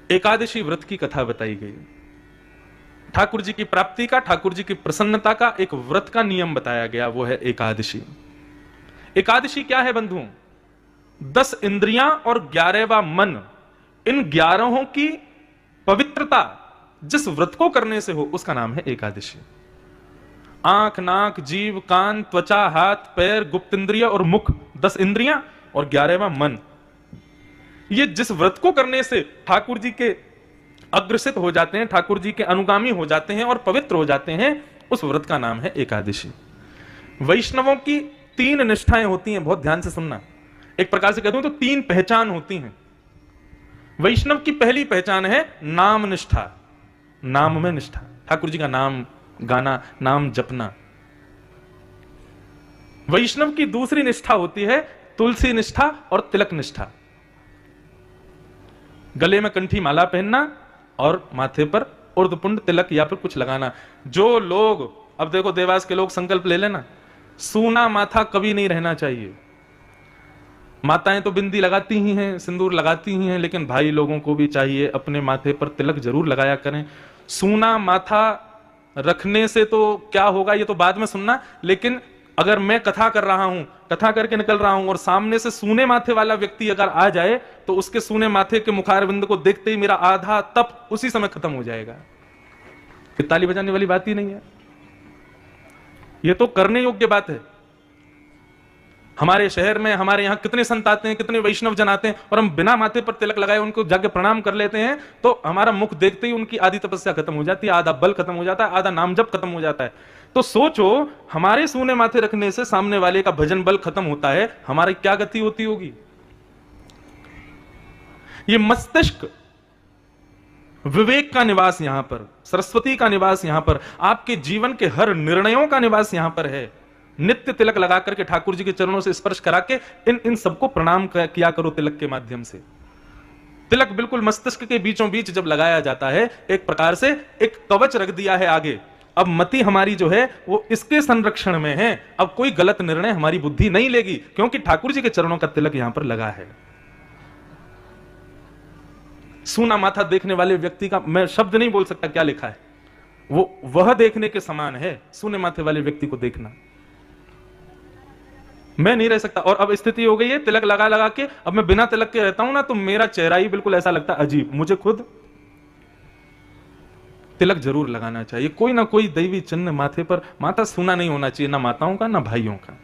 एकादशी व्रत की कथा बताई गई। ठाकुर जी की प्राप्ति का, ठाकुर जी की प्रसन्नता का एक व्रत का नियम बताया गया, वो है एकादशी। एकादशी क्या है बंधुओं? 10 इंद्रियां और 11वां मन, इन 11 की पवित्रता जिस व्रत को करने से हो उसका नाम है एकादशी। आंख, नाक, जीव, कान, त्वचा, हाथ, पैर, गुप्त इंद्रिय और मुख, 10 इंद्रियां और 11वां मन, ये जिस व्रत को करने से ठाकुर जी के अग्रसित हो जाते हैं, ठाकुर जी के अनुगामी हो जाते हैं और पवित्र हो जाते हैं, उस व्रत का नाम है एकादशी। वैष्णवों की 3 निष्ठाएं होती हैं, बहुत ध्यान से सुनना। एक प्रकार से कहते हैं तो 3 पहचान होती हैं। वैष्णव की पहली पहचान है नाम निष्ठा, नाम में निष्ठा, ठाकुर जी का नाम गाना, नाम जपना। वैष्णव की दूसरी निष्ठा होती है तुलसी निष्ठा और तिलक निष्ठा, गले में कंठी माला पहनना और माथे पर उर्ध्वपुंड तिलक या फिर कुछ लगाना। जो लोग, अब देखो देवास के लोग संकल्प ले लेना, सूना माथा कभी नहीं रहना चाहिए। माताएं तो बिंदी लगाती ही हैं, सिंदूर लगाती ही हैं, लेकिन भाई लोगों को भी चाहिए अपने माथे पर तिलक जरूर लगाया करें। सूना माथा रखने से तो क्या होगा ये तो बाद में सुनना, लेकिन अगर मैं कथा कर रहा हूं, कथा करके निकल रहा हूं और सामने से सूने माथे वाला व्यक्ति अगर आ जाए तो उसके सूने माथे के मुखारविंद को देखते ही मेरा आधा तप उसी समय खत्म हो जाएगा। ताली बजाने वाली बात ही नहीं है, यह तो करने योग्य बात है। हमारे शहर में, हमारे यहां कितने संत आते हैं, कितने वैष्णव जन आते हैं, और हम बिना माथे पर तिलक लगाए उनको जाके प्रणाम कर लेते हैं, तो हमारा मुख देखते ही उनकी आधी तपस्या खत्म हो जाती है, आधा बल खत्म हो जाता है, आधा नाम जप खत्म हो जाता है। तो सोचो, हमारे सूने माथे रखने से सामने वाले का भजन बल खत्म होता है, हमारी क्या गति होती होगी। ये मस्तिष्क, विवेक का निवास यहां पर, सरस्वती का निवास यहां पर, आपके जीवन के हर निर्णयों का निवास यहां पर है। नित्य तिलक लगा करके ठाकुर जी के चरणों से स्पर्श करा के इन सबको प्रणाम किया करो तिलक के माध्यम से। तिलक बिल्कुल मस्तिष्क के बीचों बीच जब लगाया जाता है, एक प्रकार से एक कवच रख दिया है आगे। अब मति हमारी जो है वो इसके संरक्षण में है, अब कोई गलत निर्णय हमारी बुद्धि नहीं लेगी, क्योंकि ठाकुर जी के चरणों का तिलक यहां पर लगा है। सूना माथा देखने वाले व्यक्ति का मैं शब्द नहीं बोल सकता क्या लिखा है, वह देखने के समान है सूने माथे वाले व्यक्ति को देखना। मैं नहीं रह सकता। और अब स्थिति हो गई है तिलक लगा लगा के, अब मैं बिना तिलक के रहता हूं ना, तो मेरा चेहरा ही बिल्कुल ऐसा लगता है अजीब। मुझे खुद तिलक जरूर लगाना चाहिए, कोई ना कोई दैवी चिन्ह माथे पर। माथा सूना नहीं होना चाहिए, ना माताओं का ना भाइयों का।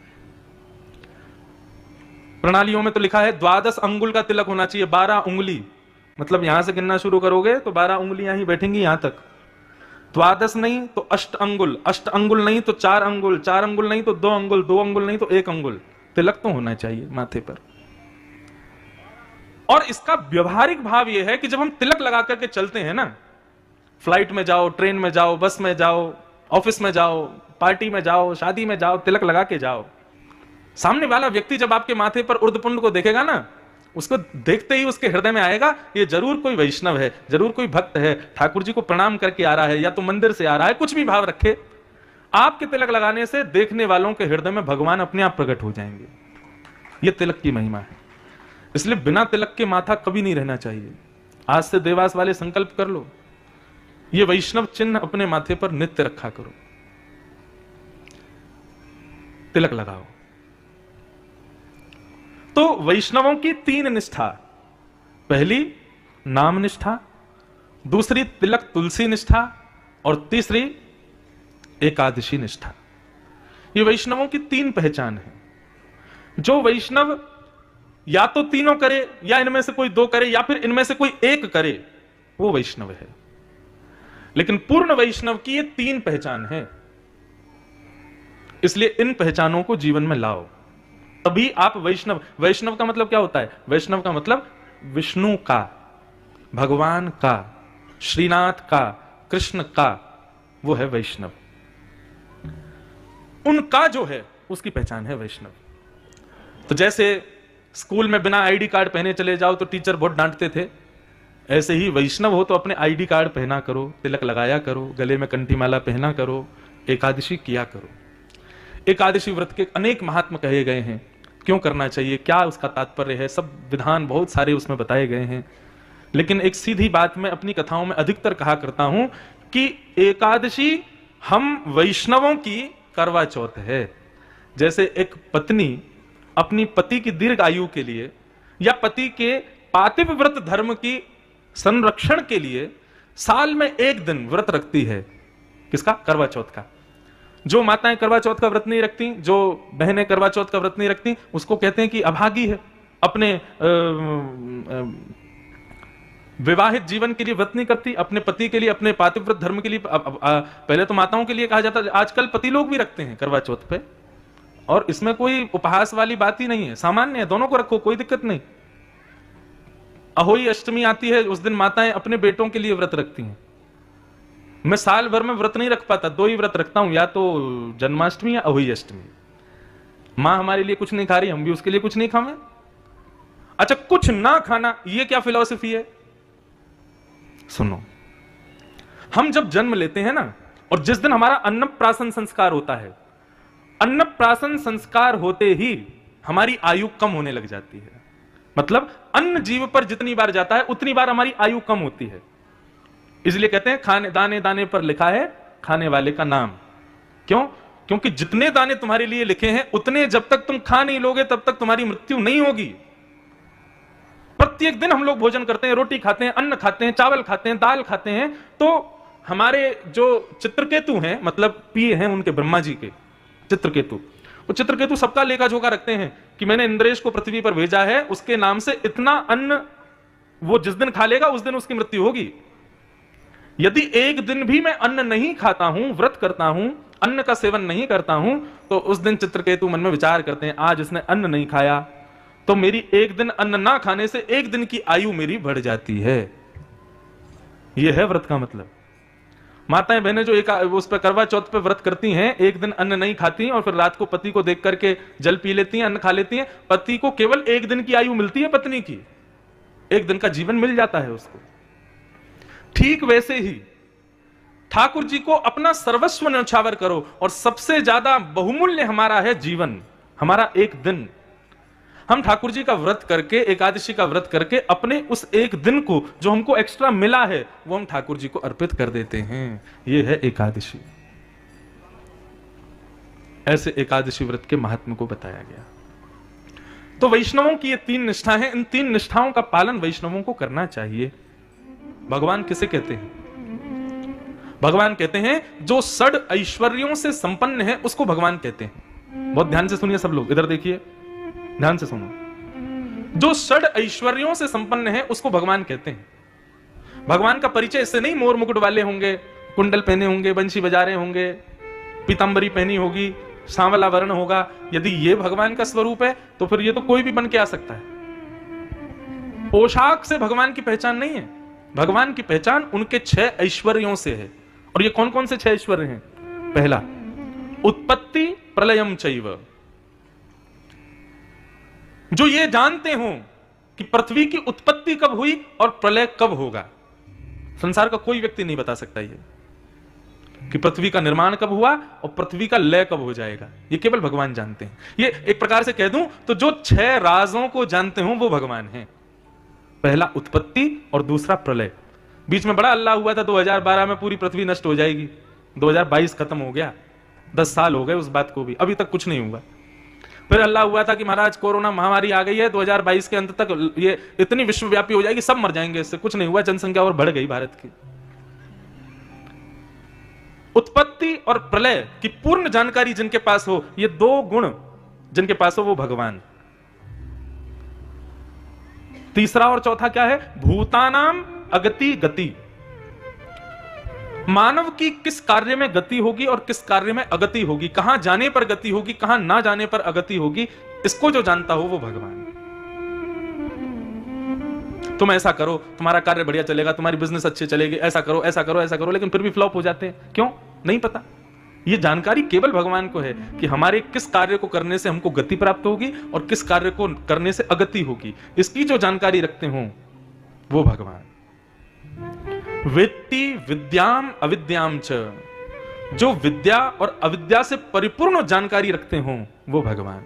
प्रणालियों में तो लिखा है 12 अंगुल का तिलक होना चाहिए, 12 उंगली, मतलब यहां से गिनना शुरू करोगे तो 12 उंगलियां ही बैठेंगी यहां तक। 12 नहीं तो 8 अंगुल, 8 अंगुल नहीं तो 4 अंगुल, 4 अंगुल नहीं तो 2 अंगुल, 2 अंगुल नहीं तो 1 अंगुल तिलक तो होना चाहिए माथे पर। और इसका व्यवहारिक भाव यह है कि जब हम तिलक लगा करके चलते हैं ना, फ्लाइट में जाओ, ट्रेन में जाओ, बस में जाओ, ऑफिस में जाओ, पार्टी में जाओ, शादी में जाओ, तिलक लगा के जाओ, सामने वाला व्यक्ति जब आपके माथे पर उर्ध्वपुंड को देखेगा ना, उसको देखते ही उसके हृदय में आएगा ये जरूर कोई वैष्णव है, जरूर कोई भक्त है, ठाकुर जी को प्रणाम करके आ रहा है, या तो मंदिर से आ रहा है, कुछ भी भाव रखे। आपके तिलक लगाने से देखने वालों के हृदय में भगवान अपने आप प्रकट हो जाएंगे। यह तिलक की महिमा है। इसलिए बिना तिलक के माथा कभी नहीं रहना चाहिए। आज से देवास वाले संकल्प कर लो, ये वैष्णव चिन्ह अपने माथे पर नित्य रखा करो, तिलक लगाओ। तो वैष्णवों की 3 निष्ठा, पहली नाम निष्ठा, दूसरी तिलक तुलसी निष्ठा, और तीसरी एकादशी निष्ठा। ये वैष्णवों की 3 पहचान है। जो वैष्णव या तो तीनों करे, या इनमें से कोई 2 करे, या फिर इनमें से कोई एक करे, वो वैष्णव है। लेकिन पूर्ण वैष्णव की ये 3 पहचान है, इसलिए इन पहचानों को जीवन में लाओ, तभी आप वैष्णव। वैष्णव का मतलब क्या होता है? वैष्णव का मतलब विष्णु का, भगवान का, श्रीनाथ का, कृष्ण का, वो है वैष्णव। उनका जो है उसकी पहचान है वैष्णव। तो जैसे स्कूल में बिना आईडी कार्ड पहने चले जाओ तो टीचर बहुत डांटते थे, ऐसे ही वैष्णव हो तो अपने आईडी कार्ड पहना करो, तिलक लगाया करो, गले में कंठी माला पहना करो, एकादशी किया करो। एकादशी व्रत के अनेक महात्म कहे गए हैं, क्यों करना चाहिए, क्या उसका तात्पर्य है, सब विधान बहुत सारे उसमें बताए गए हैं। लेकिन एक सीधी बात मैं अपनी कथाओं में अधिकतर कहा करता हूं कि एकादशी हम वैष्णवों की करवा चौथ है। जैसे एक पत्नी अपनी पति की दीर्घ आयु के लिए या पति के पातिव्य व्रत धर्म की संरक्षण के लिए साल में एक दिन व्रत रखती है। किसका? करवा चौथ का। जो माताएं करवा चौथ का व्रत नहीं रखती, जो बहनें करवा चौथ का व्रत नहीं रखती, उसको कहते हैं कि अभागी है, अपने विवाहित जीवन के लिए व्रत नहीं करती, अपने पति के लिए, अपने पातिव्रत धर्म के लिए। पहले तो माताओं के लिए कहा जाता है, आजकल पति लोग भी रखते हैं करवा चौथ पे, और इसमें कोई उपहास वाली बात ही नहीं है, सामान्य है, दोनों को रखो, कोई दिक्कत नहीं। अहोई अष्टमी आती है, उस दिन माताएं अपने बेटों के लिए व्रत रखती हैं। मैं साल भर में व्रत नहीं रख पाता, 2 ही व्रत रखता हूं, या तो जन्माष्टमी या अहोई अष्टमी। मां हमारे लिए कुछ नहीं खा रही, हम भी उसके लिए कुछ नहीं खावे। अच्छा, कुछ ना खाना, ये क्या फिलॉसफी है? सुनो, हम जब जन्म लेते हैं ना, और जिस दिन हमारा अन्नप्राशन संस्कार होता है, अन्नप्राशन संस्कार होते ही हमारी आयु कम होने लग जाती है। मतलब अन्न जीव पर जितनी बार जाता है उतनी बार हमारी आयु कम होती है। इसलिए कहते हैं खाने दाने दाने पर लिखा है खाने वाले का नाम। क्यों? क्योंकि जितने दाने तुम्हारे लिए लिखे हैं उतने जब तक तुम खा नहीं लोगे तब तक तुम्हारी मृत्यु नहीं होगी। प्रत्येक दिन हम लोग भोजन करते हैं, रोटी खाते हैं, अन्न खाते हैं, चावल खाते हैं, दाल खाते हैं। तो हमारे जो चित्रकेतु हैं, मतलब पिए हैं उनके, ब्रह्मा जी के चित्रकेतु, वो चित्रकेतु सबका लेखा जोखा रखते हैं कि मैंने इंद्रेश को पृथ्वी पर भेजा है, उसके नाम से इतना अन्न वो जिस दिन खा लेगा उस दिन उसकी मृत्यु होगी। यदि एक दिन भी मैं अन्न नहीं खाता हूं, व्रत करता हूं, अन्न का सेवन नहीं करता हूं, तो उस दिन चित्रकेतु मन में विचार करते हैं, आज इसने अन्न नहीं खाया तो मेरी एक दिन अन्न ना खाने से एक दिन की आयु मेरी बढ़ जाती है। यह है व्रत का मतलब। माताएं बहनें जो एक उस पर करवा चौथ पे व्रत करती हैं, एक दिन अन्न नहीं खाती और फिर रात को पति को देख करके जल पी लेती हैं, अन्न खा लेती हैं, पति को केवल एक दिन की आयु मिलती है, पत्नी की एक दिन का जीवन मिल जाता है उसको। ठीक वैसे ही ठाकुर जी को अपना सर्वस्व न्यौछावर करो, और सबसे ज्यादा बहुमूल्य हमारा है जीवन, हमारा एक दिन। हम ठाकुर जी का व्रत करके, एकादशी का व्रत करके अपने उस एक दिन को जो हमको एक्स्ट्रा मिला है वो हम ठाकुर जी को अर्पित कर देते हैं। यह है एकादशी। ऐसे एकादशी व्रत के महात्म्य को बताया गया। तो वैष्णवों की ये 3 निष्ठा है, इन 3 निष्ठाओं का पालन वैष्णवों को करना चाहिए। भगवान किसे कहते हैं? भगवान कहते हैं जो षड ऐश्वर्यों से संपन्न है उसको भगवान कहते हैं। बहुत ध्यान से सुनिए सब लोग, इधर देखिए, ध्यान से सुनो। जो षड ऐश्वर्यों से संपन्न है उसको भगवान कहते हैं। भगवान का परिचय इससे नहीं मोर मुकुट वाले होंगे, कुंडल पहने होंगे, बंशी बजा रहे होंगे, पीतांबरी पहनी होगी, सांवला वर्ण होगा। यदि ये भगवान का स्वरूप है तो फिर ये तो कोई भी बन के आ सकता है। पोशाक से भगवान की पहचान नहीं है। भगवान की पहचान उनके 6 ऐश्वर्यों से है। और ये कौन कौन से 6 ऐश्वर्य हैं? पहला, उत्पत्ति प्रलयम चैव। जो ये जानते हो कि पृथ्वी की उत्पत्ति कब हुई और प्रलय कब होगा। संसार का कोई व्यक्ति नहीं बता सकता ये कि पृथ्वी का निर्माण कब हुआ और पृथ्वी का लय कब हो जाएगा। ये केवल भगवान जानते हैं। ये एक प्रकार से कह दूं तो जो 6 राजों को जानते हो वो भगवान हैं। पहला उत्पत्ति और दूसरा प्रलय। बीच में बड़ा अल्लाह हुआ था 2012 में पूरी पृथ्वी नष्ट हो जाएगी। 2022 खत्म हो गया, 10 साल हो गए उस बात को भी, अभी तक कुछ नहीं हुआ। फिर अल्लाह हुआ था कि महाराज कोरोना महामारी आ गई है, 2022 के अंत तक ये इतनी विश्वव्यापी हो जाएगी, सब मर जाएंगे, इससे कुछ नहीं हुआ, जनसंख्या और बढ़ गई भारत की। उत्पत्ति और प्रलय की पूर्ण जानकारी जिनके पास हो, ये 2 गुण जिनके पास हो वो भगवान। तीसरा और चौथा क्या है? भूतानाम अगति गति। मानव की किस कार्य में गति होगी और किस कार्य में अगति होगी, कहां जाने पर गति होगी, कहां ना जाने पर अगति होगी, इसको जो जानता हो वो भगवान। तुम ऐसा करो तुम्हारा कार्य बढ़िया चलेगा, तुम्हारी बिजनेस अच्छी चलेगी, ऐसा करो ऐसा करो ऐसा करो, लेकिन फिर भी फ्लॉप हो जाते हैं। क्यों? नहीं पता। ये जानकारी केवल भगवान को है कि हमारे किस कार्य को करने से हमको गति प्राप्त होगी और किस कार्य को करने से अगति होगी। इसकी जो जानकारी रखते हो वो भगवान। वेत्ति विद्याम अविद्याम च। जो विद्या और अविद्या से परिपूर्ण जानकारी रखते हो वो भगवान।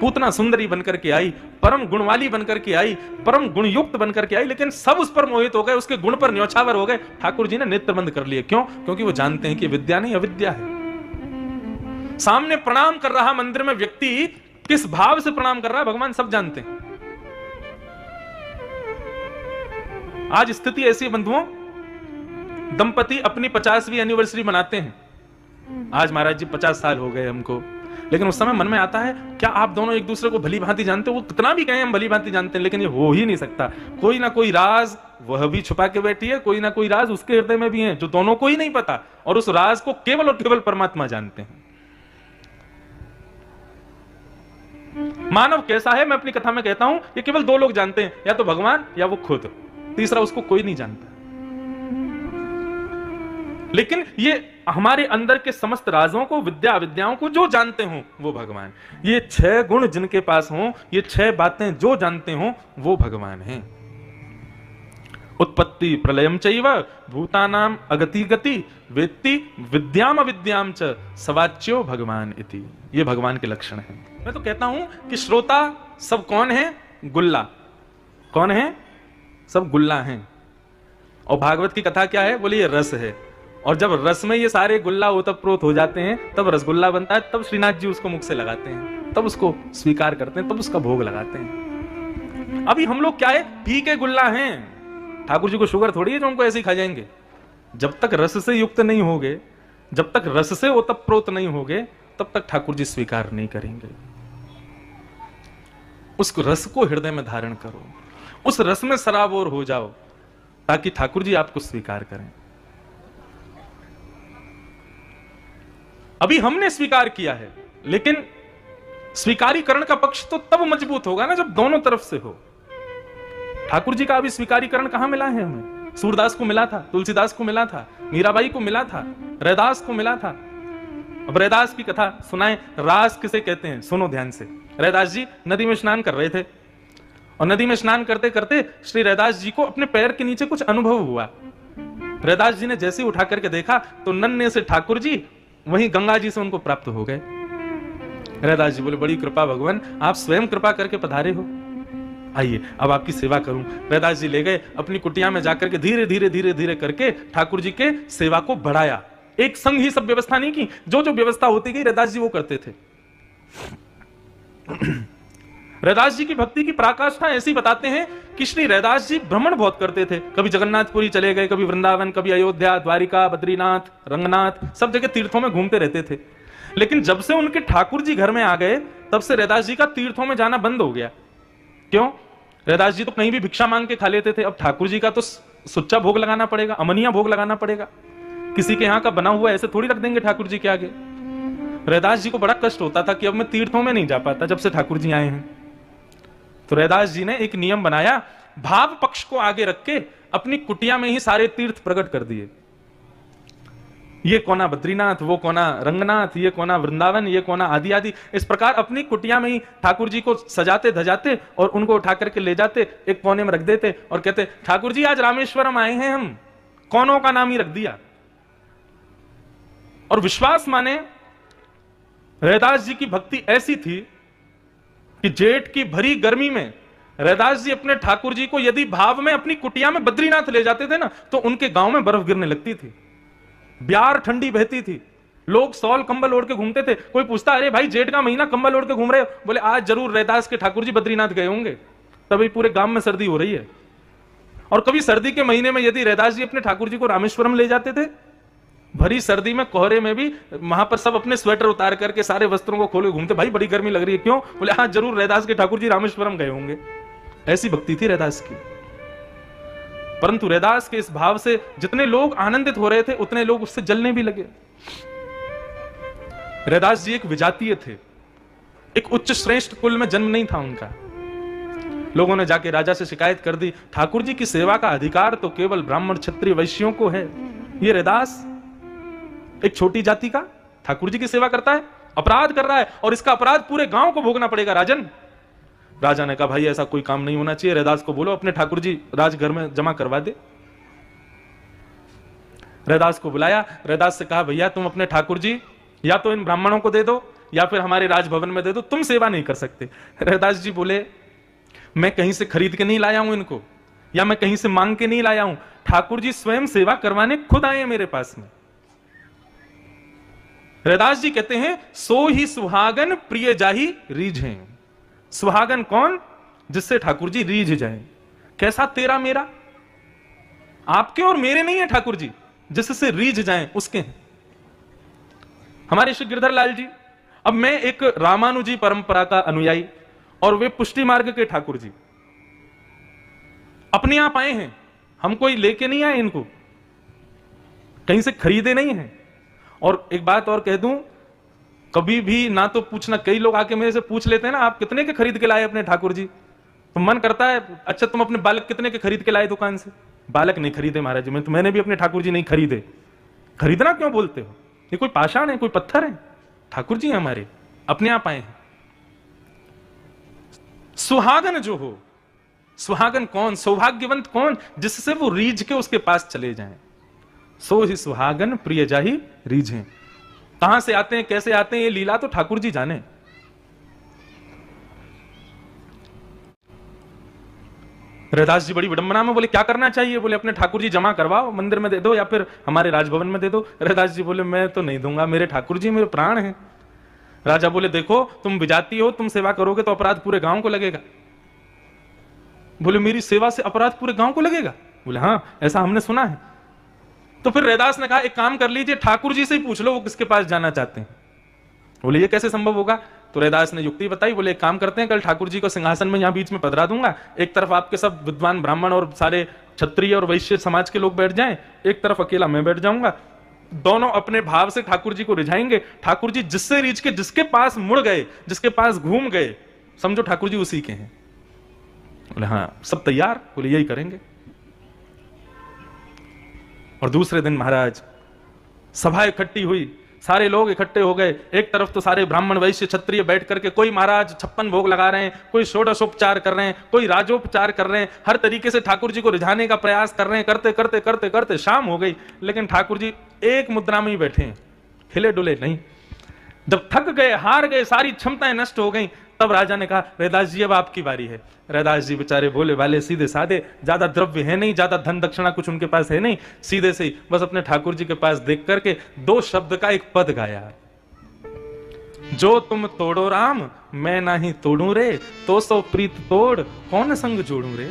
पूतना सुंदरी बनकर के आई, परम गुणवाली बनकर के आई, परम गुणयुक्त बनकर के आई, लेकिन सब उस पर मोहित हो गए, उसके गुण पर न्यौछावर हो गए। ठाकुर जी ने नेत्र बंद कर लिए। क्यों? क्योंकि वो जानते हैं कि विद्या नहीं अविद्या है। सामने प्रणाम कर रहा मंदिर में व्यक्ति किस भाव से प्रणाम कर रहा है भगवान सब जानते हैं। आज स्थिति ऐसी है बंधुओं, दंपति अपनी 50वीं एनिवर्सरी मनाते हैं। आज महाराज जी 50 साल हो गए हमको, लेकिन उस समय मन में आता है क्या आप दोनों एक दूसरे को भली भांति जानते हो? वो कितना भी कहें हम भली भांति जानते हैं, लेकिन ये हो ही नहीं सकता। कोई ना कोई राज वह भी छुपा के बैठी है, कोई ना कोई राज उसके हृदय में भी है जो दोनों को ही नहीं पता, और उस राज को केवल और केवल परमात्मा जानते हैं। मानव कैसा है, मैं अपनी कथा में कहता हूं, ये केवल दो लोग जानते हैं, या तो भगवान या वो खुद, तीसरा उसको कोई नहीं जानता। लेकिन ये हमारे अंदर के समस्त राजों को, विद्या विद्याओं को जो जानते हो वो भगवान। ये 6 गुण जिनके पास हो, ये 6 बातें जो जानते हो वो भगवान हैं। उत्पत्ति प्रलयम चैव भूतानाम अगति गति वेत्ति विद्याम अविद्याम च सवाच्यो भगवान इति। ये भगवान के लक्षण हैं। मैं तो कहता हूं कि श्रोता सब कौन है? गुल्ला। कौन है? सब गुल्ला हैं। और भागवत की कथा क्या है? बोले ये रस है, और जब रस में ये सारे गुल्ला ओतप्रोत हो जाते हैं तब रसगुल्ला बनता है, तब श्रीनाथ जी उसको मुख से लगाते हैं, तब उसको स्वीकार करते हैं, तब उसका भोग लगाते हैं। अभी हम लोग क्या है? फीके गुल्ला हैं। ठाकुर जी को शुगर थोड़ी है जो उनको ऐसे ही खा जाएंगे। जब तक रस से युक्त नहीं होगे, जब तक रस से ओतप्रोत नहीं होगे, तब तक ठाकुर जी स्वीकार नहीं करेंगे। उस रस को हृदय में धारण करो, उस रस में सराबोर हो जाओ, ताकि ठाकुर जी आपको स्वीकार करें। अभी हमने स्वीकार किया है, लेकिन स्वीकारीकरण का पक्ष तो तब मजबूत होगा ना जब दोनों तरफ से हो। ठाकुर जी का अभी स्वीकारीकरण कहां मिला है हमें? सूरदास को मिला था, तुलसीदास को मिला था, मीराबाई को मिला था, रैदास को मिला था। अब रैदास की कथा सुनाए। रास किसे कहते हैं? सुनो ध्यान से। रैदास जी नदी में स्नान कर रहे थे, और नदी में स्नान करते करते श्री रैदास जी को अपने पैर के नीचे कुछ अनुभव हुआ। रैदास जी ने जैसे ही उठा करके देखा तो नन्हे से ठाकुर जी वहीं गंगा जी से उनको प्राप्त हो गए। रैदास जी बोले बड़ी कृपा भगवान, आप स्वयं कृपा करके पधारे हो, आइए अब आपकी सेवा करूं। रैदास जी ले गए अपनी कुटिया में जाकर के धीरे धीरे धीरे धीरे करके ठाकुर जी के सेवा को बढ़ाया। एक संग ही सब व्यवस्था नहीं की, जो जो व्यवस्था होती गई रैदास जी वो करते थे। रैदास जी की भक्ति की पराकाष्ठा ऐसी बताते हैं कि श्री रैदास जी भ्रमण बहुत करते थे। कभी जगन्नाथपुरी चले गए, कभी वृंदावन, कभी अयोध्या, द्वारिका, बद्रीनाथ, रंगनाथ, सब जगह तीर्थों में घूमते रहते थे। लेकिन जब से उनके ठाकुर जी घर में आ गए, तब से रैदास जी का तीर्थों में जाना बंद हो गया। क्यों? रैदास जी तो कहीं भी भिक्षा मांग के खा लेते थे, अब ठाकुर जी का तो सुच्चा भोग लगाना पड़ेगा, अमनिया भोग लगाना पड़ेगा। किसी के यहाँ का बना हुआ ऐसे थोड़ी रख देंगे ठाकुर जी के आगे। रैदास जी को बड़ा कष्ट होता था कि अब मैं तीर्थों में नहीं जा पाता जब से ठाकुर जी आए हैं। तो रैदास जी ने एक नियम बनाया, भाव पक्ष को आगे रख के अपनी कुटिया में ही सारे तीर्थ प्रकट कर दिए। ये कोना बद्रीनाथ, वो कोना रंगनाथ, ये कोना वृंदावन, ये कोना आदि आदि। इस प्रकार अपनी कुटिया में ही ठाकुर जी को सजाते धजाते और उनको उठा करके ले जाते, एक कोने में रख देते और कहते ठाकुर जी आज रामेश्वरम आए हैं हम। कोनों का नाम ही रख दिया। और विश्वास माने रैदास जी की भक्ति ऐसी थी कि जेठ की भरी गर्मी में रैदास जी अपने ठाकुर जी को यदि भाव में अपनी कुटिया में बद्रीनाथ ले जाते थे ना, तो उनके गांव में बर्फ गिरने लगती थी, ब्यार ठंडी बहती थी, लोग सॉल कंबल ओढ़ के घूमते थे। कोई पूछता अरे भाई जेठ का महीना कंबल ओढ़ के घूम रहे हो? बोले आज जरूर रैदास के ठाकुर जी बद्रीनाथ गए होंगे, तभी पूरे गांव में सर्दी हो रही है। और कभी सर्दी के महीने में यदि रैदास जी अपने ठाकुर जी को रामेश्वरम ले जाते थे, भरी सर्दी में कोहरे में भी वहां पर सब अपने स्वेटर उतार करके सारे वस्त्रों को खोले घूमते, भाई बड़ी गर्मी लग रही है। क्यों? बोले हाँ जरूर रैदास के ठाकुर जी रामेश्वरम गए होंगे। ऐसी भक्ति थी रैदास की। परंतु रैदास के इस भाव से जितने लोग आनंदित हो रहे थे, उतने लोग उससे जलने भी लगे। रैदास जी एक विजातीय थे, एक उच्च श्रेष्ठ कुल में जन्म नहीं था उनका। लोगों ने जाके राजा से शिकायत कर दी, ठाकुर जी की सेवा का अधिकार तो केवल ब्राह्मण क्षत्रिय वैश्यों को है। ये रैदास एक छोटी जाति का ठाकुर जी की सेवा करता है, अपराध कर रहा है, और इसका अपराध पूरे गांव को भोगना पड़ेगा राजन। राजा ने कहा भाई ऐसा कोई काम नहीं होना चाहिए, रैदास को बोलो अपने ठाकुर जी राजघर में जमा करवा दे। रैदास को बुलाया, रैदास से कहा भैया तुम अपने ठाकुर जी या तो इन ब्राह्मणों को दे दो या फिर हमारे राजभवन में दे दो, तुम सेवा नहीं कर सकते। रैदास जी बोले मैं कहीं से खरीद के नहीं लाया हूं इनको, या मैं कहीं से मांग के नहीं लाया हूं, ठाकुर जी स्वयं सेवा करवाने खुद आए हैं मेरे पास में। रैदास जी कहते हैं सो ही सुहागन प्रिय जाही रीझे। सुहागन कौन? जिससे ठाकुर जी रीझ जाए। कैसा तेरा मेरा? आपके और मेरे नहीं है ठाकुर जी, जिससे रीझ जाए उसके हैं। हमारे श्री गिरधर लाल जी, अब मैं एक रामानुजी परंपरा का अनुयायी और वे पुष्टि मार्ग के ठाकुर जी अपने आप आए हैं, हम कोई लेके नहीं आए इनको, कहीं से खरीदे नहीं हैं। और एक बात और कह दूं, कभी भी ना तो पूछना, कई लोग आके मेरे से पूछ लेते हैं ना आप कितने के खरीद के लाए अपने ठाकुर जी, तो मन करता है अच्छा तुम अपने बालक कितने के खरीद के लाए दुकान से? बालक नहीं खरीदे महाराज जी, मैंने भी अपने ठाकुर जी नहीं खरीदे। खरीदना क्यों बोलते हो? ये कोई पाषाण है, कोई पत्थर है? ठाकुर जी हमारे अपने आप आए हैं। सुहागन जो हो, सुहागन कौन? सौभाग्यवंत कौन? जिससे वो रीझ के उसके पास चले जाएं। सो ही सुहागन प्रिय जाही रीझे। कहां से आते हैं, कैसे आते हैं, ये लीला तो ठाकुर जी जाने। रैदास जी बड़ी विडंबना में बोले क्या करना चाहिए? बोले अपने ठाकुर जी जमा करवाओ, मंदिर में दे दो या फिर हमारे राजभवन में दे दो। रैदास जी बोले मैं तो नहीं दूंगा, मेरे ठाकुर जी मेरे प्राण हैं। राजा बोले देखो तुम विजाती हो, तुम सेवा करोगे तो अपराध पूरे गांव को लगेगा। बोले मेरी सेवा से अपराध पूरे गांव को लगेगा? बोले हाँ ऐसा हमने सुना है। तो फिर रैदास ने कहा एक काम कर लीजिए, ठाकुर जी से ही पूछ लो वो किसके पास जाना चाहते हैं। बोले ये कैसे संभव होगा? तो रैदास ने युक्ति बताई। बोले एक काम करते हैं, कल ठाकुर जी को सिंहासन में यहां बीच में पधरा दूंगा, एक तरफ आपके सब विद्वान ब्राह्मण और सारे क्षत्रिय और वैश्य समाज के लोग बैठ जाएं, एक तरफ अकेला मैं बैठ जाऊंगा, दोनों अपने भाव से ठाकुर जी को रिझाएंगे। ठाकुर जी जिससे रीझ के जिसके पास मुड़ गए, जिसके पास घूम गए, समझो ठाकुर जी उसी के हैं। बोले हाँ सब तैयार? बोले यही करेंगे। और दूसरे दिन महाराज सभा इकट्ठी हुई, सारे लोग इकट्ठे हो गए। एक तरफ तो सारे ब्राह्मण वैश्य क्षत्रिय बैठ करके, कोई महाराज 56 भोग लगा रहे हैं, कोई षोडशोपचार कर रहे हैं, कोई राजोपचार कर रहे हैं, हर तरीके से ठाकुर जी को रिझाने का प्रयास कर रहे हैं। करते करते करते करते शाम हो गई, लेकिन ठाकुर जी एक मुद्रा में ही बैठे हैं, हिले डुले नहीं। जब थक गए, हार गए, सारी क्षमताएं नष्ट हो गई, तब राजा ने कहा रैदास जी अब आपकी बारी है। रैदास जी बेचारे भोले वाले सीधे साधे, ज्यादा द्रव्य है नहीं, ज्यादा धन दक्षिणा कुछ उनके पास है नहीं, सीधे से ही बस अपने ठाकुर जी के पास देख करके 2 शब्द का एक पद गाया, जो तुम तोड़ो राम मैं नाही तोड़ू रे, तो सो प्रीत तोड़ कौन संग जोड़ू रे।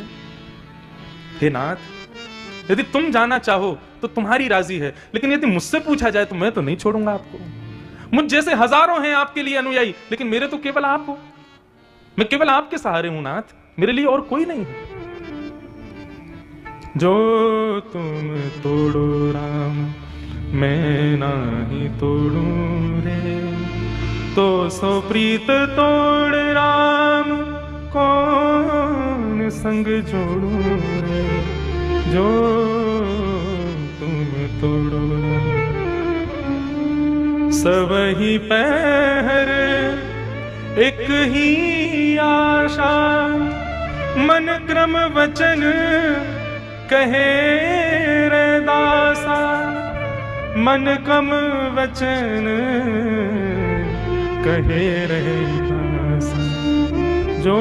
हे नाथ यदि तुम जाना चाहो तो तुम्हारी राजी है, लेकिन यदि मुझसे पूछा जाए तो मैं तो नहीं छोड़ूंगा आपको। मुझ जैसे हजारों हैं आपके लिए अनुयायी, लेकिन मेरे तो केवल आप हो, मैं केवल आपके सहारे हूं नाथ, मेरे लिए और कोई नहीं है। जो तुम तोड़ो राम मैं नाही तोड़ू रे, तो सो प्रीत तोड़ राम कौन संग जोड़ू रे। जो तुम तोड़ो सब ही पहर एक ही आशा, मन क्रम वचन कहे रैदासा, मन क्रम वचन कहे रैदासा। जो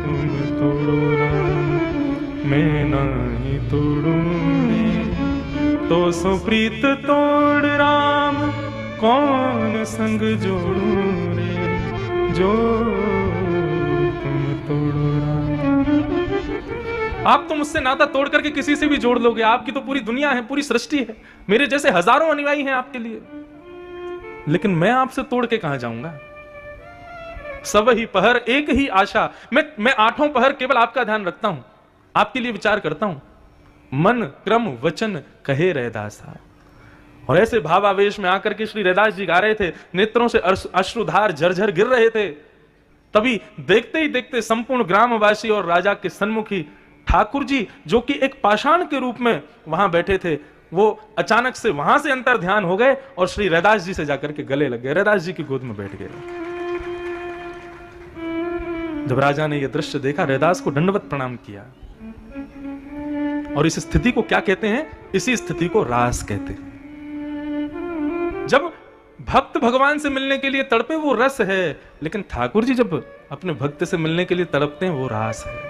तुम तोड़ो राम मैं नाही तोड़ू रे, तो सो प्रीत तोड़ राम कौन संग जोड़ू रे। जो तुम तोड़ो राम। आप तो मुझसे नाता तोड़ करके किसी से भी जोड़ लोगे, आपकी तो पूरी दुनिया है, पूरी सृष्टि है, मेरे जैसे हजारों अनुयायी हैं आपके लिए, लेकिन मैं आपसे तोड़ के कहां जाऊंगा। सब ही पहर एक ही आशा, मैं 8 पहर केवल आपका ध्यान रखता हूं, आपके लिए विचार करता हूं। मन क्रम वचन कहे रैदासा। और ऐसे भावावेश में आकर के श्री रैदास जी गा रहे थे, नेत्रों से अश्रुधार झरझर गिर रहे थे। तभी देखते ही देखते संपूर्ण ग्रामवासी और राजा के सन्मुखी ठाकुर जी, जो कि एक पाषाण के रूप में वहां बैठे थे, वो अचानक से वहां से अंतर ध्यान हो गए और श्री रैदास जी से जाकर के गले लग गए, रैदास जी की गोद में बैठ गए। जब राजा ने यह दृश्य देखा, रैदास को दंडवत प्रणाम किया। और इस स्थिति को क्या कहते हैं? इसी स्थिति को रास कहते हैं। जब भक्त भगवान से मिलने के लिए तड़पे वो रस है, लेकिन ठाकुर जी जब अपने भक्त से मिलने के लिए तड़पते हैं वो रास है।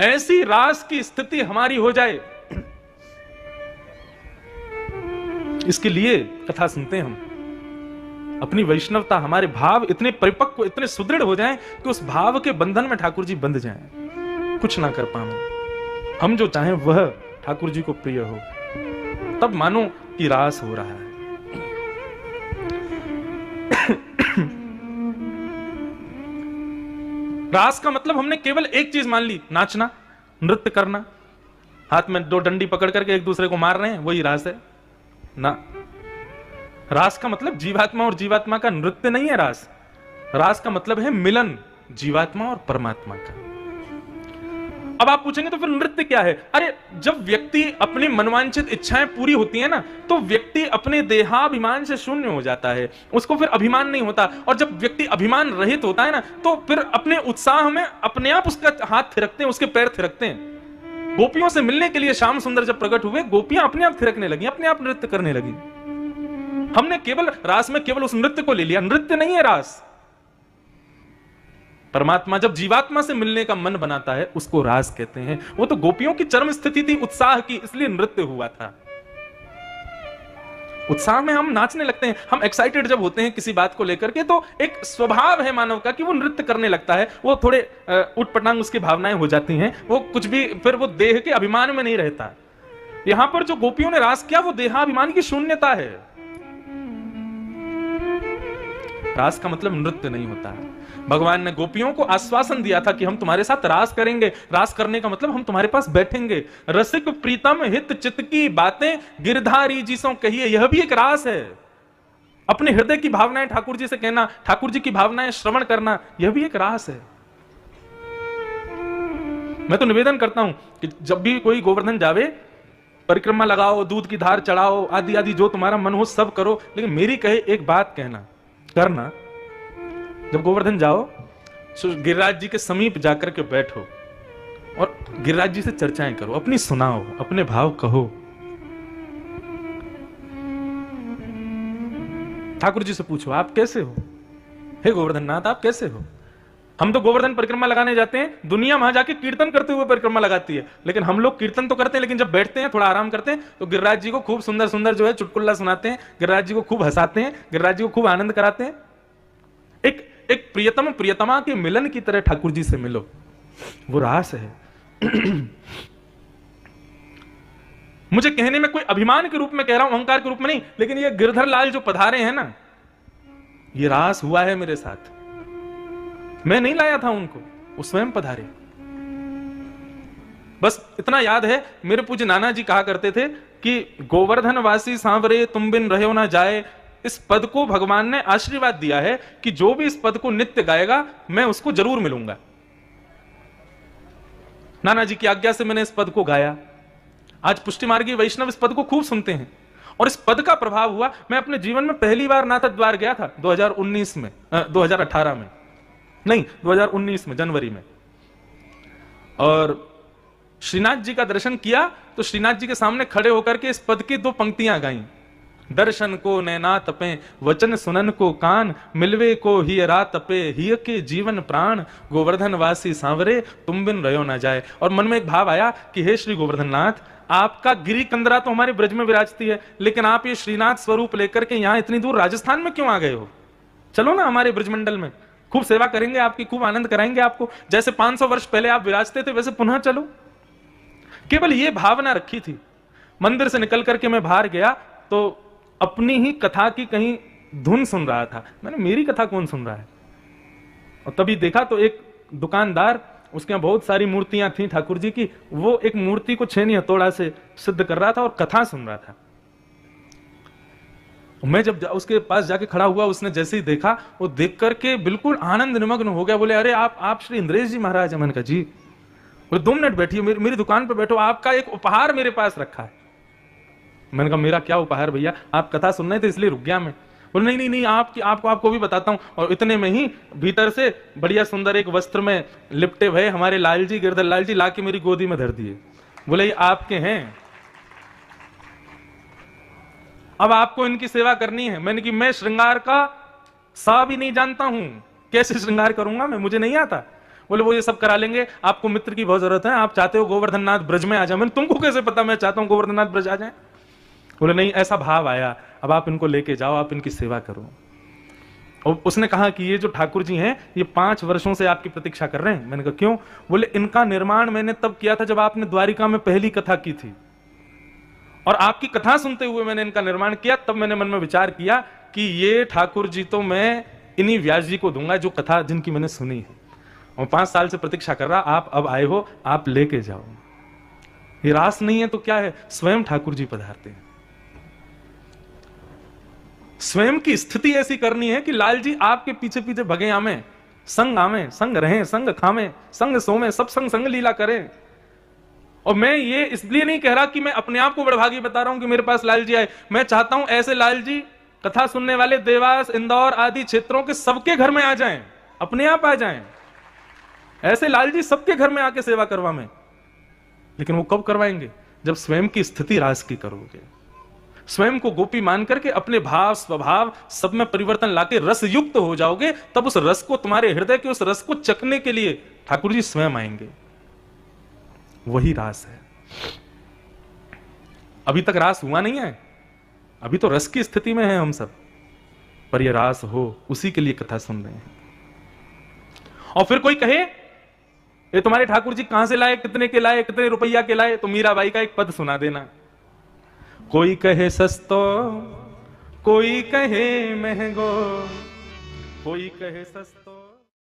ऐसी रास की स्थिति हमारी हो जाए, इसके लिए कथा सुनते हैं हम। अपनी वैष्णवता, हमारे भाव इतने परिपक्व, इतने सुदृढ़ हो जाएं कि उस भाव के बंधन में ठाकुर जी बंध जाएं, कुछ ना कर पाए। हम जो चाहें वह ठाकुर जी को प्रिय हो, तब मानो कि रास हो रहा है। रास का मतलब हमने केवल एक चीज मान ली, नाचना, नृत्य करना, हाथ में दो डंडी पकड़ करके एक दूसरे को मार रहे हैं, वही रास है ना। रास का मतलब जीवात्मा और जीवात्मा का नृत्य नहीं है। रास का मतलब है मिलन जीवात्मा और परमात्मा का। अब आप पूछेंगे तो फिर नृत्य क्या है? अरे जब व्यक्ति अपनी मनवांछित इच्छाएं पूरी होती है ना, तो व्यक्ति अपने देहाभिमान से शून्य हो जाता है, उसको फिर अभिमान नहीं होता। और जब व्यक्ति अभिमान रहित होता है ना, तो फिर अपने उत्साह में अपने आप उसका हाथ थिरकते हैं, उसके पैर थिरकते हैं। गोपियों से मिलने के लिए श्याम सुंदर जब प्रकट हुए, गोपियां अपने आप थिरकने लगी, अपने आप नृत्य करने लगी। हमने केवल रास में केवल उस नृत्य को ले लिया, नृत्य नहीं है रास। परमात्मा जब जीवात्मा से मिलने का मन बनाता है, उसको रास कहते हैं। वो तो गोपियों की चरम स्थिति थी उत्साह की, इसलिए नृत्य हुआ था। उत्साह में हम नाचने लगते हैं, हम एक्साइटेड जब होते हैं किसी बात को लेकर के, तो एक स्वभाव है मानव का कि वो नृत्य करने लगता है। वो थोड़े उटपटांग उसकी भावनाएं हो जाती हैं, वो कुछ भी, फिर वो देह के अभिमान में नहीं रहता। यहां पर जो गोपियों ने रास किया, वो देहाभिमान की शून्यता है। रास का मतलब नृत्य नहीं होता है। भगवान ने गोपियों को आश्वासन दिया था कि हम तुम्हारे साथ रास करेंगे। रास करने का मतलब हम तुम्हारे पास बैठेंगे। रसिक प्रीतम हित चित्त की बातें गिरधारी जी सो कहिए, यह भी एक रास है। अपने हृदय की भावनाएं ठाकुर जी से कहना, ठाकुर जी की भावनाएं श्रवण करना, यह भी एक रास है। मैं तो निवेदन करता हूं कि जब भी कोई गोवर्धन जावे, परिक्रमा लगाओ, दूध की धार चढ़ाओ, आदि आदि जो तुम्हारा मन हो सब करो, लेकिन मेरी कहे एक बात करना, जब गोवर्धन जाओ तो गिरिराज जी के समीप जाकर के बैठो और गिरिराज जी से चर्चाएं करो, अपनी सुनाओ, अपने भाव कहो। ठाकुर जी से पूछो, आप कैसे हो? हे गोवर्धन नाथ, आप कैसे हो? हम तो गोवर्धन परिक्रमा लगाने जाते हैं, दुनिया वहां जाके कीर्तन करते हुए परिक्रमा लगाती है, लेकिन हम लोग कीर्तन तो करते हैं, लेकिन जब बैठते हैं, थोड़ा आराम करते हैं, तो गिरिराज जी को खूब सुंदर सुंदर जो है चुटकुल्ला सुनाते हैं, गिरिराज जी को खूब हंसाते हैं, गिरिराज जी को खूब आनंद कराते हैं। एक प्रियतम प्रियतमा के मिलन की तरह ठाकुर जी से मिलो, वो रास है। मुझे कहने में कोई अभिमान के रूप में कह रहा हूं, अहंकार के रूप में नहीं, लेकिन ये गिरधर लाल जो पधारे हैं ना, ये रास हुआ है मेरे साथ। मैं नहीं लाया था उनको, वो स्वयं पधारे। बस इतना याद है, मेरे पूज्य नाना जी कहा करते थे कि गोवर्धन वासी सांवरे तुम बिन रहो ना जाए। इस पद को भगवान ने आशीर्वाद दिया है कि जो भी इस पद को नित्य गाएगा, मैं उसको जरूर मिलूंगा। नाना जी की आज्ञा से मैंने इस पद को गाया। आज पुष्टि मार्गी वैष्णव इस पद को खूब सुनते हैं, और इस पद का प्रभाव हुआ। मैं अपने जीवन में पहली बार नाथ द्वार गया था 2019 में, 2018 में नहीं, 2019 में जनवरी में, और श्रीनाथ जी का दर्शन किया। तो श्रीनाथ जी के सामने खड़े होकर के इस पद की दो पंक्तियां गाई। दर्शन को नैना तपे, वचन सुनन को कान, मिलवे को ही रात तपे, हिय के जीवन प्राण, गोवर्धन वासी सांवरे तुम बिन रहो ना जाए। और मन में एक भाव आया कि हे श्री गोवर्धन नाथ, आपका गिरी कंदरा तो हमारे ब्रज में विराजती है, लेकिन आप ये श्रीनाथ स्वरूप लेकर के यहाँ इतनी दूर राजस्थान में क्यों आ गए हो? चलो ना हमारे ब्रजमंडल में, खूब सेवा करेंगे आपकी, खूब आनंद कराएंगे आपको। जैसे 500 वर्ष पहले आप विराजते थे, वैसे पुनः चलो। केवल ये भावना रखी थी। मंदिर से निकल करके मैं बाहर गया तो अपनी ही कथा की कहीं धुन सुन रहा था। मैंने, मेरी कथा कौन सुन रहा है? और तभी देखा तो एक दुकानदार, उसके यहाँ बहुत सारी मूर्तियां थी ठाकुर जी की, वो एक मूर्ति को छेनी हथौड़ा से सिद्ध कर रहा था और कथा सुन रहा था। मैं जब उसके पास जाके खड़ा हुआ, उसने जैसे ही देखा, वो देख करके बिल्कुल आनंद निमग्न हो गया। बोले, अरे आप श्री इंद्रेश जी महाराज हैं? मैंने कहा जी। बोले 2 मिनट बैठिए, मेरी दुकान पे बैठो, आपका एक उपहार मेरे पास रखा है। मैंने कहा मेरा क्या उपहार भैया? आप कथा सुन रहे थे इसलिए रुक गया मैं। बोले नहीं, आपको भी बताता हूं। और इतने में ही भीतर से बढ़िया सुंदर एक वस्त्र में लिपटे भय हमारे लाल जी, गिरधर लाल जी, लाके मेरी गोदी में धर दिए। बोले ये आपके हैं? अब आपको इनकी सेवा करनी है। मैंने कि मैं श्रृंगार का सा भी नहीं जानता हूं, कैसे श्रृंगार करूंगा मैं, मुझे नहीं आता। बोले वो ये सब करा लेंगे, आपको मित्र की बहुत जरूरत है, आप चाहते हो गोवर्धननाथ ब्रज में आ जाए। मैंने तुमको कैसे पता मैं चाहता हूं गोवर्धननाथ ब्रज आ जाए? बोले नहीं, ऐसा भाव आया, अब आप इनको लेके जाओ, आप इनकी सेवा करो। और उसने कहा कि ये जो ठाकुर जी हैं ये 5 वर्षों से आपकी प्रतीक्षा कर रहे हैं। मैंने कहा क्यों? बोले इनका निर्माण मैंने तब किया था जब आपने द्वारिका में पहली कथा की थी, और आपकी कथा सुनते हुए मैंने इनका निर्माण किया। तब मैंने मन में विचार किया कि ये ठाकुर जी तो मैं इन्हीं व्यास जी को दूंगा जो कथा जिनकी मैंने सुनी है। और 5 साल से प्रतीक्षा कर रहा, आप अब आए हो, आप लेके जाओ। ये रास नहीं है तो क्या है? स्वयं ठाकुर जी पधारते हैं। स्वयं की स्थिति ऐसी करनी है कि लाल जी आपके पीछे पीछे भगे आमे, संग आमे, संग रहें, संग खामे, संग सोमे, सब संग संग लीला करें। और मैं ये इसलिए नहीं कह रहा कि मैं अपने आप को बड़भागी बता रहा हूं कि मेरे पास लाल जी आए। मैं चाहता हूं ऐसे लाल जी कथा सुनने वाले देवास, इंदौर आदि क्षेत्रों के सबके घर में आ जाएं, अपने आप आ जाएं। ऐसे लाल जी सबके घर में आके सेवा करवाएं। लेकिन वो कब करवाएंगे? जब स्वयं की स्थिति रास की करोगे, स्वयं को गोपी मान करके अपने भाव स्वभाव सब में परिवर्तन लाके रस युक्त हो जाओगे, तब उस रस को, तुम्हारे हृदय के उस रस को चखने के लिए ठाकुर जी स्वयं आएंगे। वही रास है। अभी तक रास हुआ नहीं है, अभी तो रस की स्थिति में है हम सब, पर यह रास हो उसी के लिए कथा सुन रहे हैं। और फिर कोई कहे ये तुम्हारे ठाकुर जी कहां से लाए, कितने के लाए, कितने रुपया के लाए, तो मीराबाई का एक पद सुना देना। कोई कहे सस्तो, कोई कहे महंगो, कोई कहे सस्तो।